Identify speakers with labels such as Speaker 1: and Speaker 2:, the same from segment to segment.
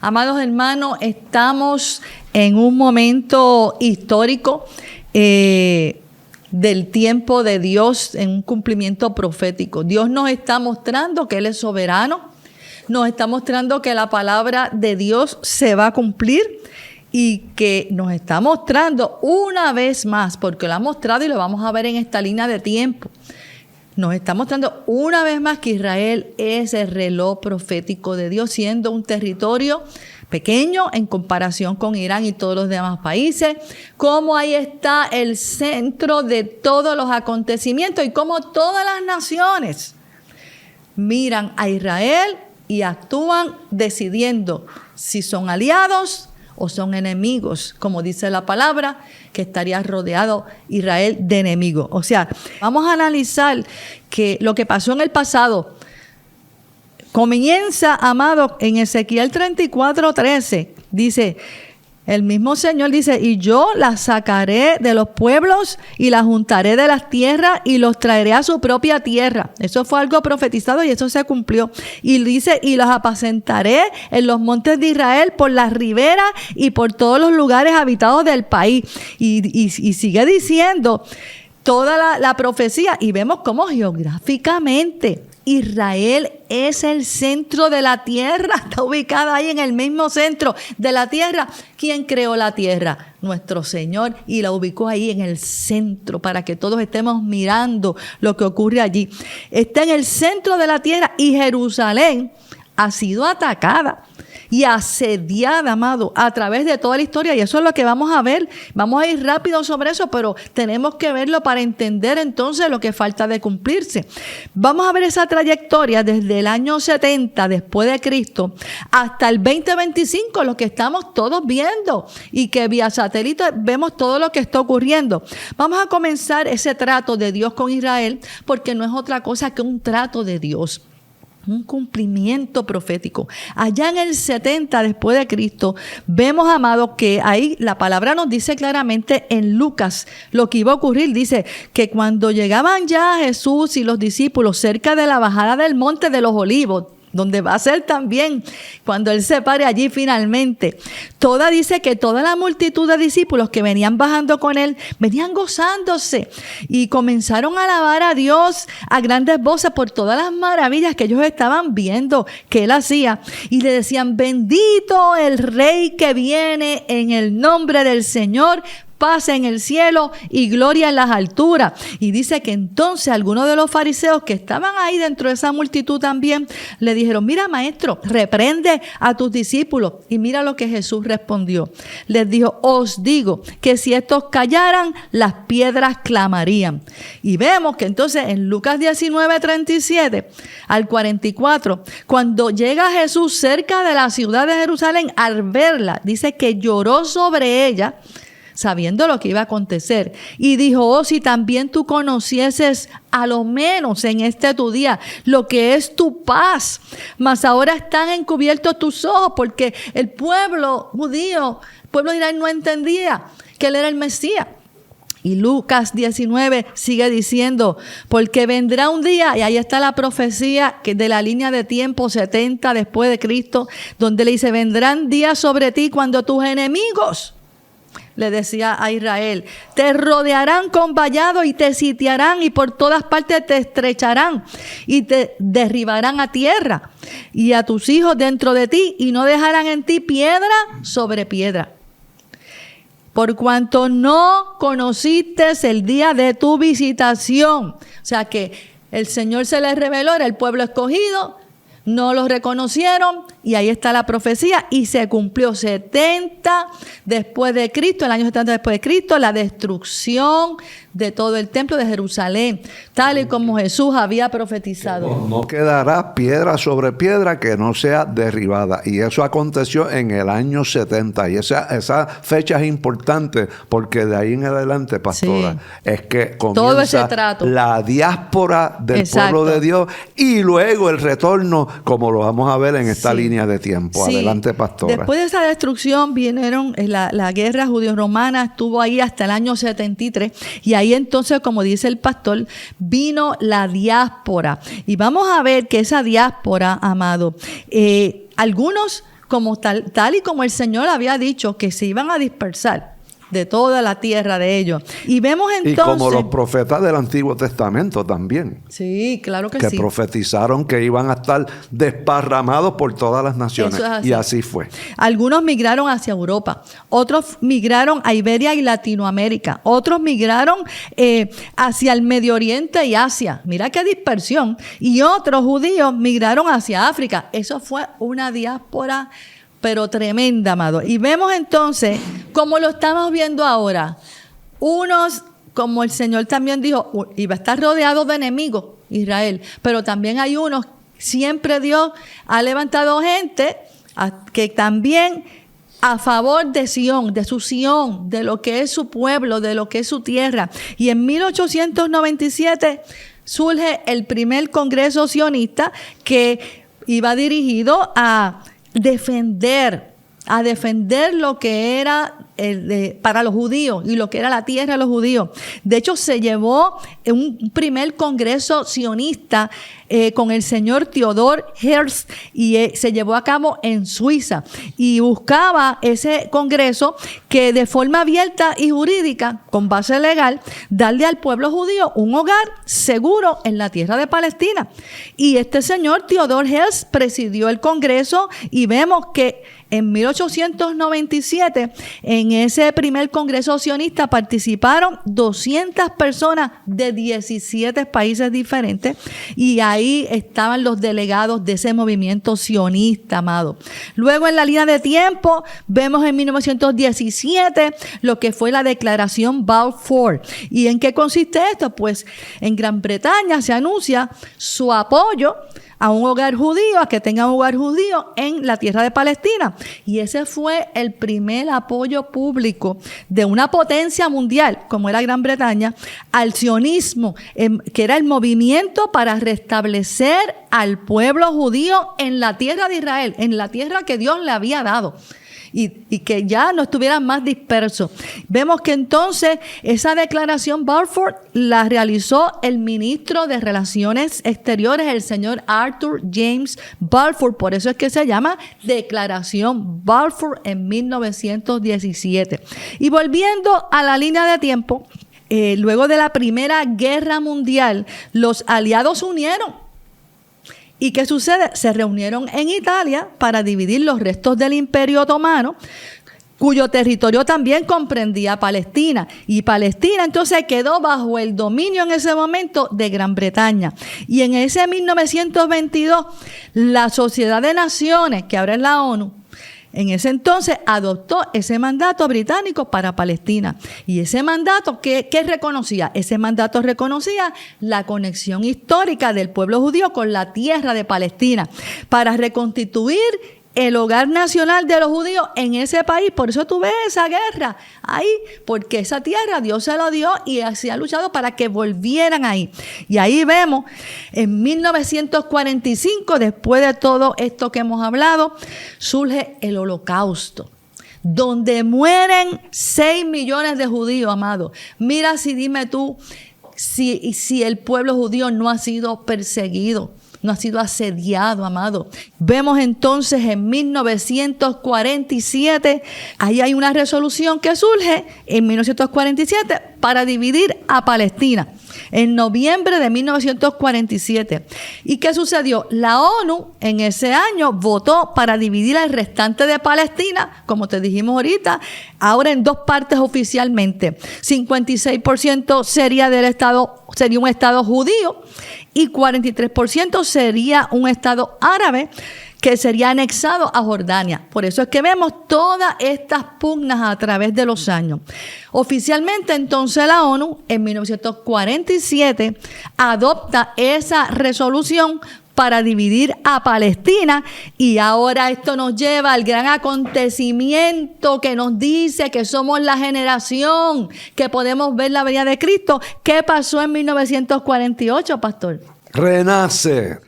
Speaker 1: Amados hermanos, estamos en un momento histórico del tiempo de Dios, en un cumplimiento profético. Dios nos está mostrando que Él es soberano, nos está mostrando que la palabra de Dios se va a cumplir y que nos está mostrando una vez más, porque lo ha mostrado y lo vamos a ver en esta línea de tiempo. Nos está mostrando una vez más que Israel es el reloj profético de Dios, siendo un territorio pequeño en comparación con Irán y todos los demás países, como ahí está el centro de todos los acontecimientos y como todas las naciones miran a Israel y actúan decidiendo si son aliados o son enemigos, como dice la palabra, que estaría rodeado Israel de enemigos. O sea, vamos a analizar que lo que pasó en el pasado comienza, amado, en Ezequiel 34:13. Dice, el mismo Señor dice, y yo las sacaré de los pueblos y las juntaré de las tierras y los traeré a su propia tierra. Eso fue algo profetizado y eso se cumplió. Y dice, y los apacentaré en los montes de Israel, por las riberas y por todos los lugares habitados del país. Y sigue diciendo toda la profecía, y vemos cómo geográficamente Israel es el centro de la tierra, está ubicada ahí en el mismo centro de la tierra. ¿Quién creó la tierra? Nuestro Señor, y la ubicó ahí en el centro para que todos estemos mirando lo que ocurre allí. Está en el centro de la tierra y Jerusalén ha sido atacada y asediada, amado, a través de toda la historia, y eso es lo que vamos a ver. Vamos a ir rápido sobre eso, pero tenemos que verlo para entender entonces lo que falta de cumplirse. Vamos a ver esa trayectoria desde el año 70 después de Cristo hasta el 2025, lo que estamos todos viendo y que vía satélite vemos todo lo que está ocurriendo. Vamos a comenzar ese trato de Dios con Israel, porque no es otra cosa que un trato de Dios, un cumplimiento profético. Allá en el 70 después de Cristo, vemos, amado, que ahí la palabra nos dice claramente en Lucas lo que iba a ocurrir. Dice que cuando llegaban ya Jesús y los discípulos cerca de la bajada del Monte de los Olivos, donde va a ser también cuando Él se pare allí finalmente, dice que toda la multitud de discípulos que venían bajando con Él, venían gozándose y comenzaron a alabar a Dios a grandes voces por todas las maravillas que ellos estaban viendo que Él hacía, y le decían: bendito el Rey que viene en el nombre del Señor, paz en el cielo y gloria en las alturas. Y dice que entonces algunos de los fariseos que estaban ahí dentro de esa multitud también le dijeron: mira, maestro, reprende a tus discípulos. Y mira lo que Jesús respondió. Les dijo: os digo que si estos callaran, las piedras clamarían. Y vemos que entonces en Lucas 19:37 al 44, cuando llega Jesús cerca de la ciudad de Jerusalén, al verla, dice que lloró sobre ella, sabiendo lo que iba a acontecer, y dijo: oh, si también tú conocieses a lo menos en este tu día lo que es tu paz, mas ahora están encubiertos tus ojos, porque el pueblo judío, el pueblo de Israel, no entendía que Él era el Mesías. Y Lucas 19 sigue diciendo: porque vendrá un día, y ahí está la profecía que de la línea de tiempo 70 después de Cristo, donde le dice: vendrán días sobre ti cuando tus enemigos, le decía a Israel, te rodearán con vallado y te sitiarán y por todas partes te estrecharán y te derribarán a tierra y a tus hijos dentro de ti, y no dejarán en ti piedra sobre piedra. Por cuanto no conociste el día de tu visitación. O sea que el Señor se les reveló, era el pueblo escogido, no los reconocieron, y ahí está la profecía, y se cumplió 70 después de Cristo, el año 70 después de Cristo, la destrucción de todo el templo de Jerusalén, tal y como Jesús había profetizado.
Speaker 2: No quedará piedra sobre piedra que no sea derribada, y eso aconteció en el año 70, y esa fecha es importante porque de ahí en adelante, pastora, sí, es que comienza todo ese trato, la diáspora del pueblo de Dios, y luego el retorno, como lo vamos a ver en esta línea de tiempo. Sí. Adelante, pastora.
Speaker 1: Después de esa destrucción vinieron la guerra judío-romana, estuvo ahí hasta el año 73, y ahí entonces, como dice el pastor, vino la diáspora. Y vamos a ver que esa diáspora, amado, algunos tal y como el Señor había dicho, que se iban a dispersar de toda la tierra de ellos. Y vemos entonces...
Speaker 2: Y como los profetas del Antiguo Testamento también.
Speaker 1: Sí, claro que sí.
Speaker 2: Que profetizaron que iban a estar desparramados por todas las naciones.
Speaker 1: Eso es así.
Speaker 2: Y así fue.
Speaker 1: Algunos migraron hacia Europa, otros migraron a Iberia y Latinoamérica, otros migraron hacia el Medio Oriente y Asia. Mira qué dispersión. Y otros judíos migraron hacia África. Eso fue una diáspora pero tremenda, amado. Y vemos entonces, como lo estamos viendo ahora, unos, como el Señor también dijo, iba a estar rodeado de enemigos, Israel, pero también hay unos, siempre Dios ha levantado gente que también a favor de Sión, de su Sión, de lo que es su pueblo, de lo que es su tierra. Y en 1897 surge el primer congreso sionista que iba dirigido a defender lo que era para los judíos y lo que era la tierra de los judíos. De hecho, se llevó un primer congreso sionista con el señor Theodor Herzl y se llevó a cabo en Suiza. Y buscaba ese congreso que de forma abierta y jurídica, con base legal, darle al pueblo judío un hogar seguro en la tierra de Palestina. Y este señor Theodor Herzl presidió el congreso y vemos que en 1897, en ese primer congreso sionista participaron 200 personas de 17 países diferentes y ahí estaban los delegados de ese movimiento sionista, amado. Luego en la línea de tiempo vemos en 1917 lo que fue la Declaración Balfour. ¿Y en qué consiste esto? Pues en Gran Bretaña se anuncia su apoyo a un hogar judío, a que tenga un hogar judío en la tierra de Palestina. Y ese fue el primer apoyo público de una potencia mundial, como era Gran Bretaña, al sionismo, que era el movimiento para restablecer al pueblo judío en la tierra de Israel, en la tierra que Dios le había dado. Y que ya no estuvieran más dispersos. Vemos que entonces esa declaración Balfour la realizó el ministro de Relaciones Exteriores, el señor Arthur James Balfour. Por eso es que se llama Declaración Balfour en 1917. Y volviendo a la línea de tiempo, luego de la Primera Guerra Mundial, los aliados se unieron. ¿Y qué sucede? Se reunieron en Italia para dividir los restos del Imperio Otomano, cuyo territorio también comprendía Palestina. Y Palestina entonces quedó bajo el dominio en ese momento de Gran Bretaña. Y en ese 1922, la Sociedad de Naciones, que ahora es la ONU, en ese entonces adoptó ese mandato británico para Palestina. Y ese mandato, ¿qué reconocía? Ese mandato reconocía la conexión histórica del pueblo judío con la tierra de Palestina para reconstituir el hogar nacional de los judíos en ese país. Por eso tú ves esa guerra ahí, porque esa tierra Dios se la dio y así ha luchado para que volvieran ahí. Y ahí vemos, en 1945, después de todo esto que hemos hablado, surge el Holocausto, donde mueren 6 millones de judíos, amados. Mira, dime tú, si el pueblo judío no ha sido perseguido, no ha sido asediado, amado. Vemos entonces en 1947, ahí hay una resolución que surge en 1947 para dividir a Palestina. En noviembre de 1947. ¿Y qué sucedió? La ONU en ese año votó para dividir el restante de Palestina, como te dijimos ahorita, ahora en 2 partes oficialmente. 56% sería un estado judío y 43% sería un estado árabe que sería anexado a Jordania. Por eso es que vemos todas estas pugnas a través de los años. Oficialmente, entonces, la ONU, en 1947, adopta esa resolución para dividir a Palestina, y ahora esto nos lleva al gran acontecimiento que nos dice que somos la generación que podemos ver la venida de Cristo. ¿Qué pasó en 1948, pastor?
Speaker 2: Renace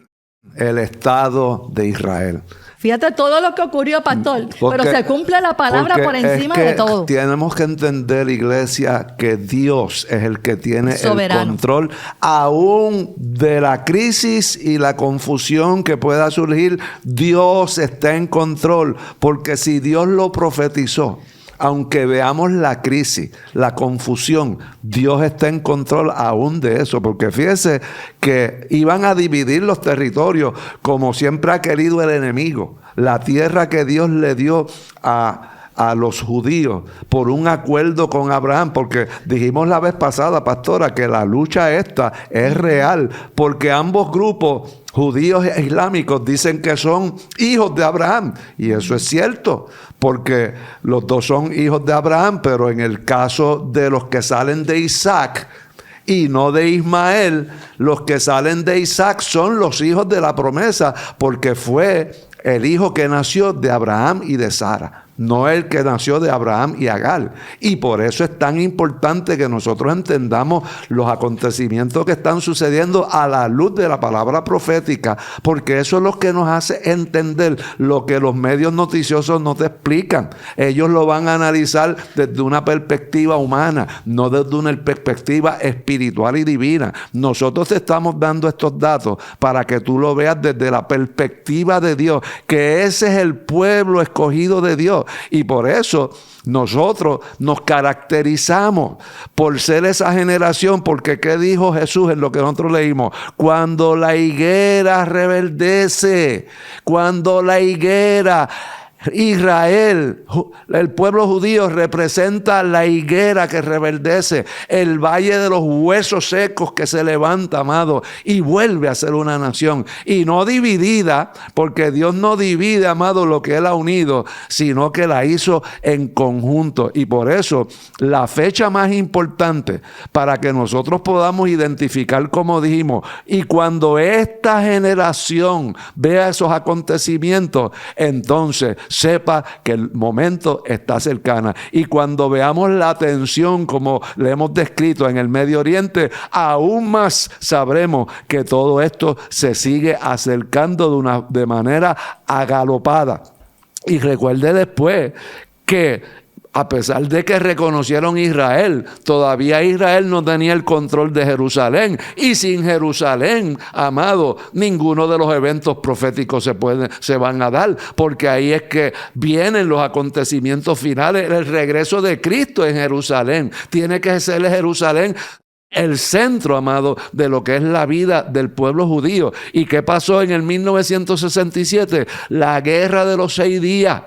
Speaker 2: el Estado de Israel.
Speaker 1: Fíjate todo lo que ocurrió, pastor, pero se cumple la palabra por encima de todo.
Speaker 2: Tenemos que entender, iglesia, que Dios es el que tiene
Speaker 1: soberano,
Speaker 2: el control aún de la crisis y la confusión que pueda surgir. Dios está en control, porque si Dios lo profetizó, aunque veamos la crisis, la confusión, Dios está en control aún de eso, porque fíjese que iban a dividir los territorios como siempre ha querido el enemigo. La tierra que Dios le dio a los judíos por un acuerdo con Abraham, porque dijimos la vez pasada, pastora, que la lucha esta es real, porque ambos grupos, judíos e islámicos, dicen que son hijos de Abraham, y eso es cierto, porque los dos son hijos de Abraham, pero en el caso de los que salen de Isaac y no de Ismael, los que salen de Isaac son los hijos de la promesa, porque fue el hijo que nació de Abraham y de Sara, no el que nació de Abraham y Agar. Y por eso es tan importante que nosotros entendamos los acontecimientos que están sucediendo a la luz de la palabra profética, porque eso es lo que nos hace entender lo que los medios noticiosos no te explican. Ellos lo van a analizar desde una perspectiva humana, no desde una perspectiva espiritual y divina. Nosotros te estamos dando estos datos para que tú lo veas desde la perspectiva de Dios, que ese es el pueblo escogido de Dios. Y por eso nosotros nos caracterizamos por ser esa generación, porque ¿qué dijo Jesús en lo que nosotros leímos? Cuando la higuera reverdece, cuando la higuera... Israel, el pueblo judío, representa la higuera que reverdece, el valle de los huesos secos que se levanta, amado, y vuelve a ser una nación, y no dividida, porque Dios no divide, amado, lo que Él ha unido, sino que la hizo en conjunto. Y por eso la fecha más importante para que nosotros podamos identificar, como dijimos, y cuando esta generación vea esos acontecimientos, entonces sepa que el momento está cercana. Y cuando veamos la tensión, como le hemos descrito en el Medio Oriente, aún más sabremos que todo esto se sigue acercando de manera agalopada. Y recuerde después que a pesar de que reconocieron Israel, todavía Israel no tenía el control de Jerusalén. Y sin Jerusalén, amado, ninguno de los eventos proféticos se van a dar, porque ahí es que vienen los acontecimientos finales. El regreso de Cristo en Jerusalén. Tiene que ser Jerusalén el centro, amado, de lo que es la vida del pueblo judío. ¿Y qué pasó en el 1967? La guerra de los 6 días.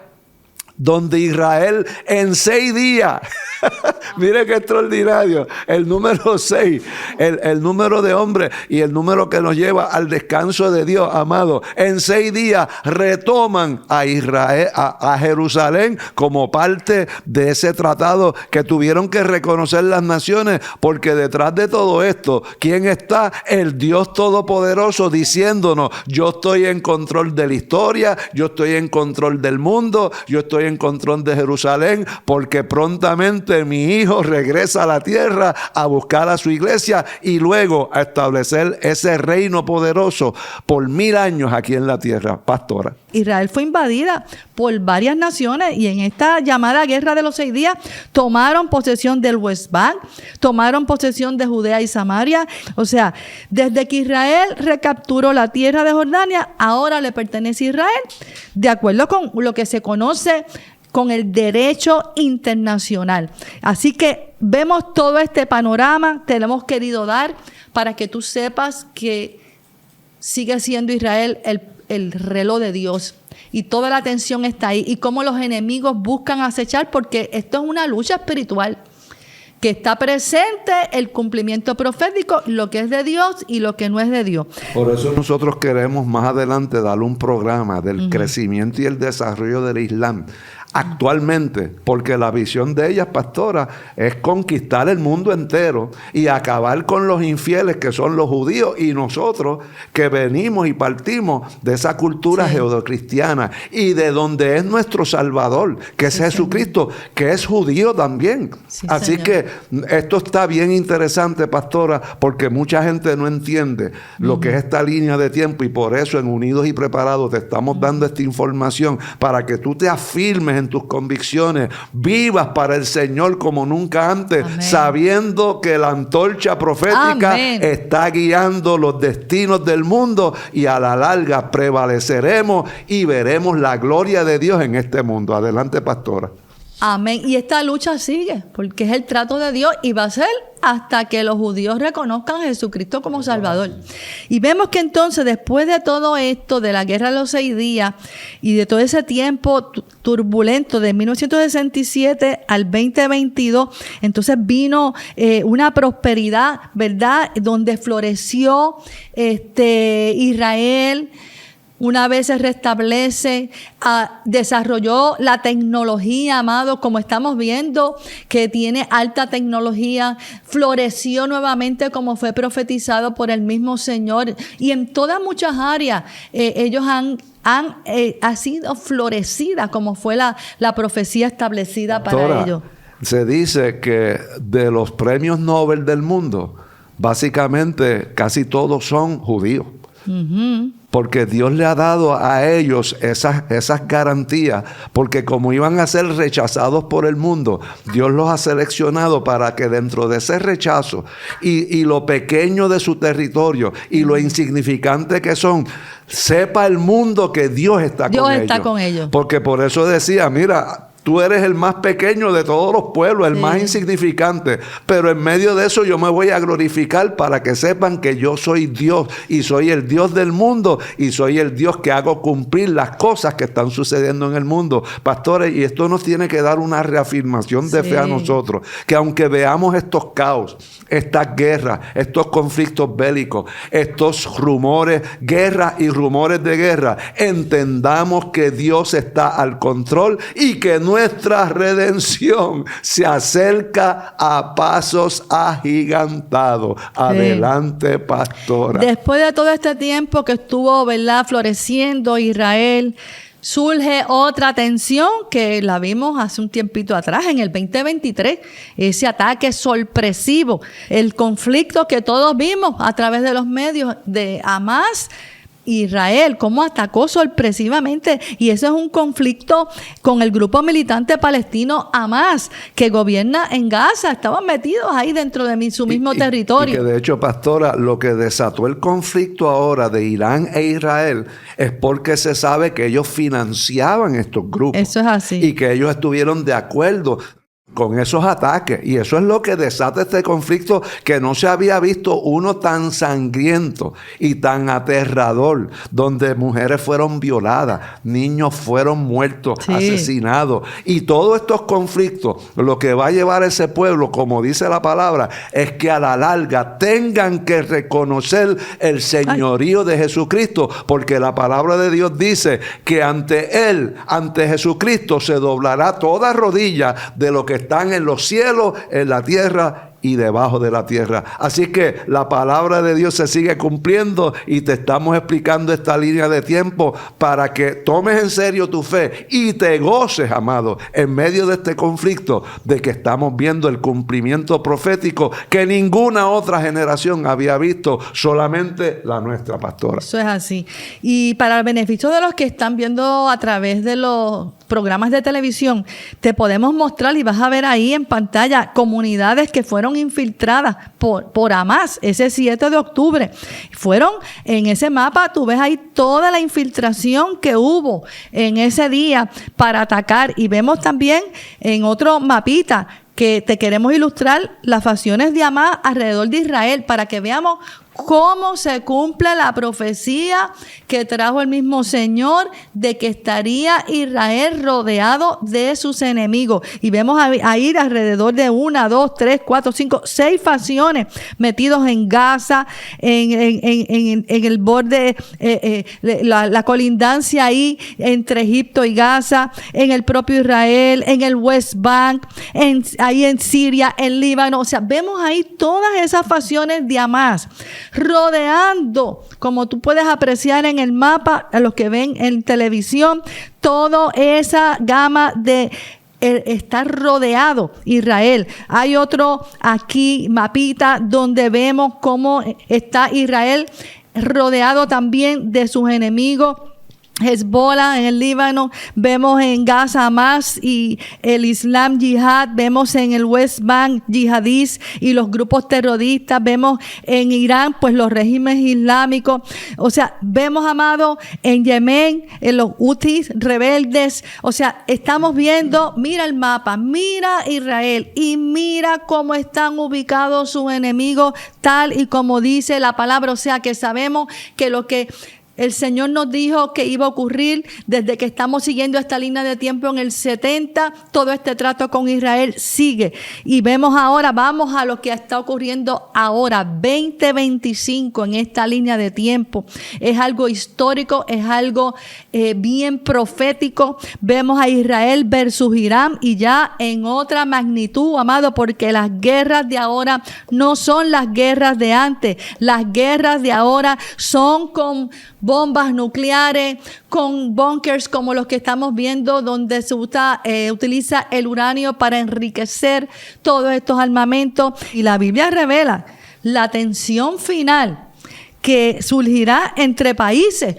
Speaker 2: Donde Israel en 6 días, mire qué extraordinario, el número 6, el número de hombres y el número que nos lleva al descanso de Dios, amado, en 6 días retoman a Israel, a Jerusalén como parte de ese tratado que tuvieron que reconocer las naciones, porque detrás de todo esto, ¿quién está? El Dios Todopoderoso diciéndonos: yo estoy en control de la historia, yo estoy en control del mundo, yo estoy en control de Jerusalén, porque prontamente mi hijo regresa a la tierra a buscar a su iglesia y luego a establecer ese reino poderoso por 1000 años aquí en la tierra, pastora.
Speaker 1: Israel fue invadida por varias naciones y en esta llamada guerra de los 6 días tomaron posesión del West Bank, tomaron posesión de Judea y Samaria. O sea, desde que Israel recapturó la tierra de Jordania, ahora le pertenece a Israel, de acuerdo con lo que se conoce con el derecho internacional. Así que vemos todo este panorama, te lo hemos querido dar para que tú sepas que sigue siendo Israel el reloj de Dios. Y toda la atención está ahí. Y cómo los enemigos buscan acechar, porque esto es una lucha espiritual. Que está presente el cumplimiento profético, lo que es de Dios y lo que no es de Dios.
Speaker 2: Por eso nosotros queremos más adelante darle un programa del crecimiento y el desarrollo del Islam actualmente, porque la visión de ellas, pastora, es conquistar el mundo entero y acabar con los infieles que son los judíos, y nosotros que venimos y partimos de esa cultura judeocristiana y de donde es nuestro Salvador, que es Jesucristo, que es judío también. Sí, así que esto está bien interesante, pastora, porque mucha gente no entiende lo que es esta línea de tiempo, y por eso en Unidos y Preparados te estamos dando esta información para que tú te afirmes en tus convicciones, vivas para el Señor como nunca antes, amén, sabiendo que la antorcha profética, amén, está guiando los destinos del mundo, y a la larga prevaleceremos y veremos la gloria de Dios en este mundo. Adelante, pastora.
Speaker 1: Amén. Y esta lucha sigue, porque es el trato de Dios, y va a ser hasta que los judíos reconozcan a Jesucristo como Salvador. Y vemos que entonces, después de todo esto, de la guerra de los 6 días y de todo ese tiempo turbulento de 1967 al 2022, entonces vino una prosperidad, ¿verdad?, donde floreció Israel. Una vez se restablece, desarrolló la tecnología, amado, como estamos viendo, que tiene alta tecnología, floreció nuevamente como fue profetizado por el mismo Señor, y en todas muchas áreas ellos ha sido florecida como fue la profecía establecida para ellos.
Speaker 2: Se dice que de los premios Nobel del mundo, básicamente casi todos son judíos. Uh-huh. Porque Dios le ha dado a ellos esas garantías, porque como iban a ser rechazados por el mundo, Dios los ha seleccionado para que dentro de ese rechazo y lo pequeño de su territorio y lo insignificante que son, sepa el mundo que Dios está con ellos. Porque por eso decía, mira, tú eres el más pequeño de todos los pueblos, el más insignificante. Pero en medio de eso yo me voy a glorificar para que sepan que yo soy Dios y soy el Dios del mundo y soy el Dios que hago cumplir las cosas que están sucediendo en el mundo. Pastores, y esto nos tiene que dar una reafirmación de fe a nosotros, que aunque veamos estos caos, estas guerras, estos conflictos bélicos, estos rumores, guerras y rumores de guerra, entendamos que Dios está al control y que nuestra redención se acerca a pasos agigantados. Adelante, pastora.
Speaker 1: Después de todo este tiempo que estuvo, ¿verdad?, floreciendo Israel, surge otra tensión que la vimos hace un tiempito atrás, en el 2023, ese ataque sorpresivo, el conflicto que todos vimos a través de los medios de Hamás, Israel, cómo atacó sorpresivamente, y ese es un conflicto con el grupo militante palestino Hamás, que gobierna en Gaza. Estaban metidos ahí dentro de su mismo territorio.
Speaker 2: Y que de hecho, pastora, lo que desató el conflicto ahora de Irán e Israel es porque se sabe que ellos financiaban estos grupos.
Speaker 1: Eso es así.
Speaker 2: Y que ellos estuvieron de acuerdo con esos ataques, y eso es lo que desata este conflicto, que no se había visto uno tan sangriento y tan aterrador, donde mujeres fueron violadas, niños fueron muertos, asesinados, y todos estos conflictos, lo que va a llevar a ese pueblo, como dice la palabra, es que a la larga tengan que reconocer el señorío de Jesucristo, porque la palabra de Dios dice que ante Él, ante Jesucristo, se doblará toda rodilla de lo que están en los cielos, en la tierra y debajo de la tierra. Así que la palabra de Dios se sigue cumpliendo, y te estamos explicando esta línea de tiempo para que tomes en serio tu fe y te goces, amado, en medio de este conflicto, de que estamos viendo el cumplimiento profético que ninguna otra generación había visto, solamente la nuestra, pastora.
Speaker 1: Eso es así. Y para el beneficio de los que están viendo a través de los programas de televisión, te podemos mostrar, y vas a ver ahí en pantalla, comunidades que fueron infiltradas por Hamás ese 7 de octubre. Fueron en ese mapa, tú ves ahí toda la infiltración que hubo en ese día para atacar, y vemos también en otro mapita que te queremos ilustrar las facciones de Hamás alrededor de Israel, para que veamos cómo se cumple la profecía que trajo el mismo Señor de que estaría Israel rodeado de sus enemigos. Y vemos ahí alrededor de 1, 2, 3, 4, 5, 6 facciones metidos en Gaza, en el borde, la colindancia ahí entre Egipto y Gaza, en el propio Israel, en el West Bank, ahí en Siria, en Líbano. O sea, vemos ahí todas esas facciones de Hamás rodeando, como tú puedes apreciar en el mapa, a los que ven en televisión, toda esa gama de está rodeado Israel. Hay otro aquí, mapita, donde vemos cómo está Israel rodeado también de sus enemigos. Hezbollah en el Líbano, vemos en Gaza Hamas y el Islam Yihad, vemos en el West Bank yihadís y los grupos terroristas, vemos en Irán pues los regímenes islámicos, o sea, vemos, amado, en Yemen, en los Houthis rebeldes, o sea, estamos viendo, mira el mapa, mira Israel y mira cómo están ubicados sus enemigos, tal y como dice la palabra, o sea, que sabemos que lo que el Señor nos dijo que iba a ocurrir desde que estamos siguiendo esta línea de tiempo en el 70. Todo este trato con Israel sigue. Y vemos ahora, vamos a lo que está ocurriendo ahora, 2025 en esta línea de tiempo. Es algo histórico, es algo bien profético. Vemos a Israel versus Irán y ya en otra magnitud, amado, porque las guerras de ahora no son las guerras de antes. Las guerras de ahora son con bombas nucleares, con bunkers como los que estamos viendo, donde se utiliza el uranio para enriquecer todos estos armamentos. Y la Biblia revela la tensión final que surgirá entre países,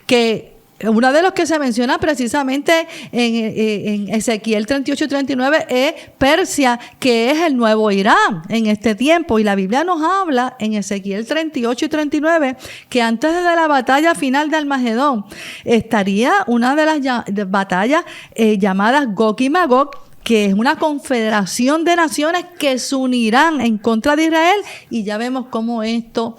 Speaker 1: que uno de los que se menciona precisamente en Ezequiel 38 y 39 es Persia, que es el nuevo Irán en este tiempo. Y la Biblia nos habla en Ezequiel 38 y 39 que antes de la batalla final de Armagedón estaría una de las batallas llamadas Gog y Magog, que es una confederación de naciones que se unirán en contra de Israel, y ya vemos cómo esto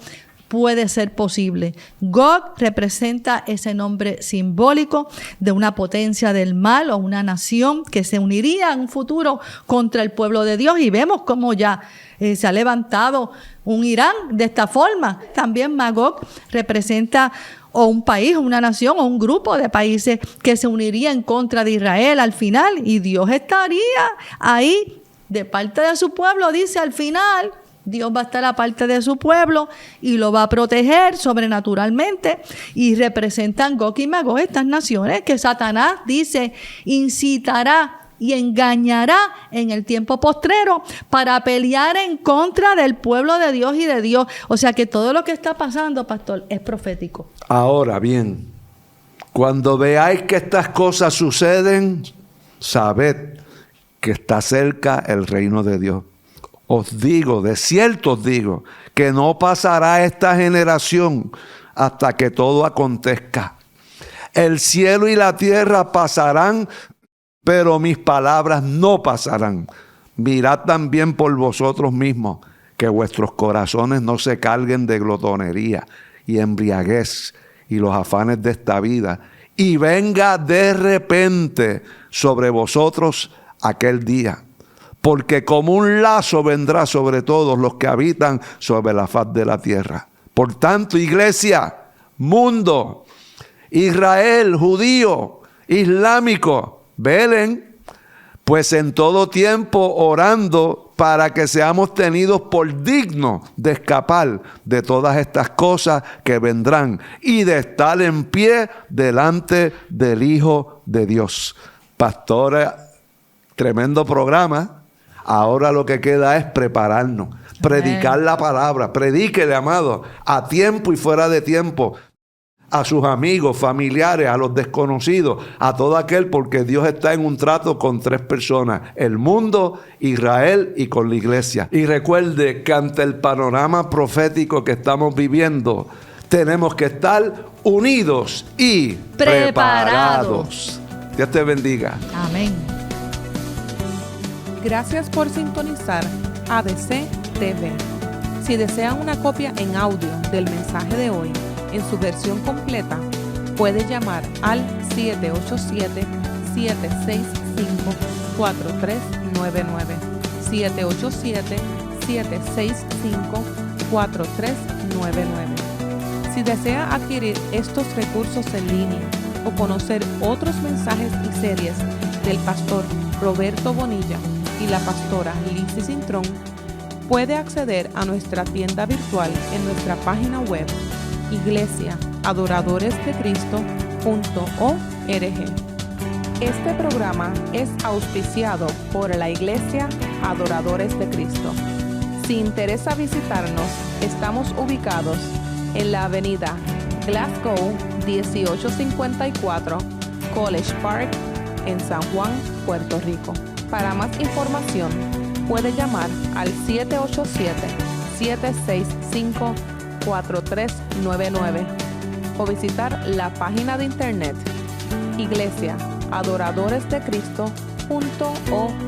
Speaker 1: puede ser posible. Gog representa ese nombre simbólico de una potencia del mal o una nación que se uniría en un futuro contra el pueblo de Dios, y vemos cómo ya se ha levantado un Irán de esta forma. También Magog representa o un país, o una nación, o un grupo de países que se uniría en contra de Israel al final, y Dios estaría ahí de parte de su pueblo. Dice al final, Dios va a estar aparte de su pueblo y lo va a proteger sobrenaturalmente, y representan Gog y Magog, estas naciones que Satanás dice incitará y engañará en el tiempo postrero para pelear en contra del pueblo de Dios y de Dios. O sea que todo lo que está pasando, pastor, es profético.
Speaker 2: Ahora bien, cuando veáis que estas cosas suceden, sabed que está cerca el reino de Dios. Os digo, de cierto os digo, que no pasará esta generación hasta que todo acontezca. El cielo y la tierra pasarán, pero mis palabras no pasarán. Mirad también por vosotros mismos, que vuestros corazones no se carguen de glotonería y embriaguez y los afanes de esta vida, y venga de repente sobre vosotros aquel día. Porque como un lazo vendrá sobre todos los que habitan sobre la faz de la tierra. Por tanto, iglesia, mundo, Israel, judío, islámico, velen, pues en todo tiempo orando para que seamos tenidos por dignos de escapar de todas estas cosas que vendrán y de estar en pie delante del Hijo de Dios. Pastora, tremendo programa. Ahora lo que queda es prepararnos, predicar la palabra. Predíquele, amado, a tiempo y fuera de tiempo, a sus amigos, familiares, a los desconocidos, a todo aquel, porque Dios está en un trato con tres personas: el mundo, Israel y con la iglesia. Y recuerde que ante el panorama profético que estamos viviendo, tenemos que estar unidos y preparados. Dios te bendiga.
Speaker 1: Amén.
Speaker 3: Gracias por sintonizar ABC TV. Si desean una copia en audio del mensaje de hoy en su versión completa, puede llamar al 787-765-4399. 787-765-4399. Si desea adquirir estos recursos en línea o conocer otros mensajes y series del pastor Roberto Bonilla y la pastora Lizzy Cintrón, puede acceder a nuestra tienda virtual en nuestra página web iglesiaadoradoresdecristo.org. Este programa es auspiciado por la Iglesia Adoradores de Cristo. Si interesa visitarnos, estamos ubicados en la avenida Glasgow 1854, College Park, en San Juan, Puerto Rico. Para más información, puede llamar al 787-765-4399 o visitar la página de internet iglesiaadoradoresdecristo.org.